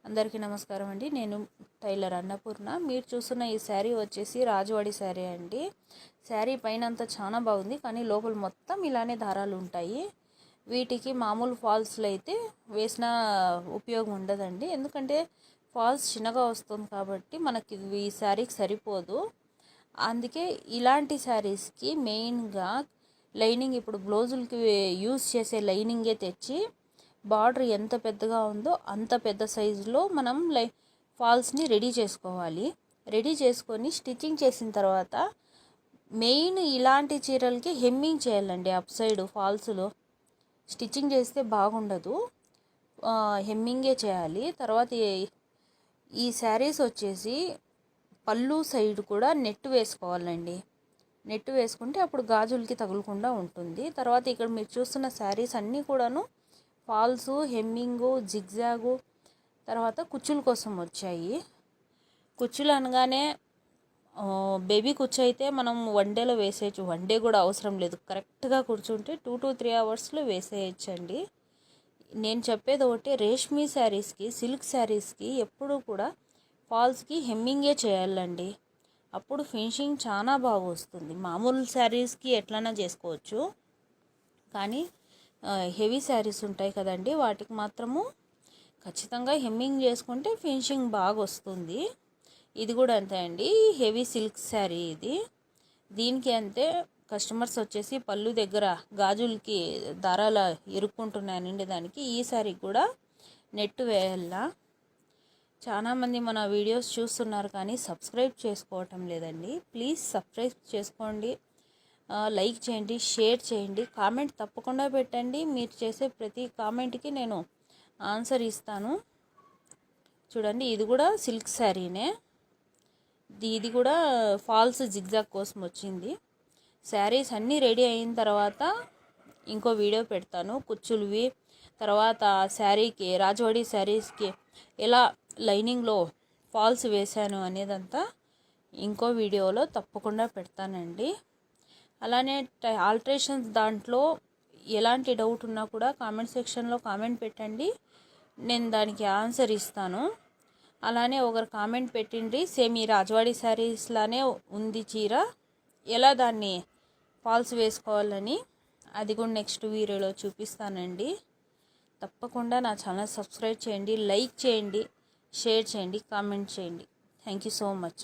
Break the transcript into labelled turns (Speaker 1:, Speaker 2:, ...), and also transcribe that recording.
Speaker 1: అందరికీ నమస్కారం అండి. నేను టైలర్ అన్నపూర్ణ. మీరు చూస్తున్న ఈ శారీ వచ్చేసి రాజవాడి శారీ అండి. శారీ పైన అంతా చాలా బాగుంది, కానీ లోపల మొత్తం ఇలానే దారాలు ఉంటాయి. వీటికి మామూలు ఫాల్స్లో అయితే వేసిన ఉపయోగం ఉండదండి, ఎందుకంటే ఫాల్స్ చిన్నగా వస్తుంది కాబట్టి మనకి ఈ శారీకి సరిపోదు. అందుకే ఇలాంటి శారీస్కి మెయిన్గా లైనింగ్, ఇప్పుడు బ్లౌజులకి యూజ్ చేసే లైనింగే తెచ్చి బార్డర్ ఎంత పెద్దగా ఉందో అంత పెద్ద సైజులో మనం ఫాల్స్ని రెడీ చేసుకోవాలి. రెడీ చేసుకొని స్టిచ్చింగ్ చేసిన తర్వాత మెయిన్ ఇలాంటి చీరలకి హెమ్మింగ్ చేయాలండి. అప్ సైడ్ ఫాల్స్లో స్టిచ్చింగ్ చేస్తే బాగుండదు, హెమ్మింగే చేయాలి. తర్వాత ఈ శారీస్ వచ్చేసి పళ్ళు సైడ్ కూడా నెట్ వేసుకోవాలండి. నెట్ వేసుకుంటే అప్పుడు గాజులకి తగులకుండా ఉంటుంది. తర్వాత ఇక్కడ మీరు చూస్తున్న శారీస్ అన్నీ కూడాను ఫాల్సు, హెమ్మింగు, జిగ్జాగు, తర్వాత కుచ్చుల కోసం వచ్చాయి. కుచ్చులు అనగానే బేబీ కుచ్చు అయితే మనం వన్ డేలో వేసేయచ్చు. వన్ డే కూడా అవసరం లేదు, కరెక్ట్గా కూర్చుంటే 2 to 3 అవర్స్లో వేసేయచ్చండి. నేను చెప్పేది ఒకటి, రేష్మీ శారీస్కి, సిల్క్ శారీస్కి ఎప్పుడు కూడా ఫాల్స్కి హెమ్మింగే చేయాలండి. అప్పుడు ఫినిషింగ్ చాలా బాగా వస్తుంది. మామూలు శారీస్కి ఎట్లైనా చేసుకోవచ్చు, కానీ హెవీ శారీస్ ఉంటాయి కదండి, వాటికి మాత్రము ఖచ్చితంగా హెమ్మింగ్ చేసుకుంటే ఫినిషింగ్ బాగా వస్తుంది. ఇది కూడా అంతే అండి, హెవీ సిల్క్ శారీ ఇది. దీనికి అంతే, కస్టమర్స్ వచ్చేసి పళ్ళు దగ్గర గాజులకి దారాల ఇరుక్కుంటున్నాయండి. దానికి ఈ శారీ కూడా నెట్ వేయాల. చాలామంది మన వీడియోస్ చూస్తున్నారు కానీ సబ్స్క్రైబ్ చేసుకోవటం లేదండి. ప్లీజ్ సబ్స్క్రైబ్ చేసుకోండి, లైక్ చేయండి, షేర్ చేయండి, కామెంట్ తప్పకుండా పెట్టండి. మీరు చేసే ప్రతి కామెంట్కి నేను ఆన్సర్ ఇస్తాను. చూడండి, ఇది కూడా సిల్క్ శారీనే. ఇది కూడా ఫాల్స్ జిగ్జాగ్ కోసం వచ్చింది. శారీస్ అన్నీ రెడీ అయిన తర్వాత ఇంకో వీడియో పెడతాను కుచ్చులువి. తర్వాత శారీకి, రాజవాడి శారీస్కి ఎలా లైనింగ్లో ఫాల్స్ వేశాను అనేదంతా ఇంకో వీడియోలో తప్పకుండా పెడతానండి. అలానే ఆల్ట్రేషన్స్ దాంట్లో ఎలాంటి డౌట్ ఉన్నా కూడా కామెంట్ సెక్షన్లో కామెంట్ పెట్టండి, నేను దానికి ఆన్సర్ ఇస్తాను. అలానే ఒకరు కామెంట్ పెట్టిండ్రి, సేమ్ ఈ రాజవాడి శారీస్లానే ఉంది చీర, ఎలా దాన్ని ఫాల్స్ వేసుకోవాలని, అది కూడా నెక్స్ట్ వీడియోలో చూపిస్తానండి. తప్పకుండా నా ఛానల్ సబ్స్క్రైబ్ చేయండి, లైక్ చేయండి, షేర్ చేయండి, కామెంట్ చేయండి. Thank you so much.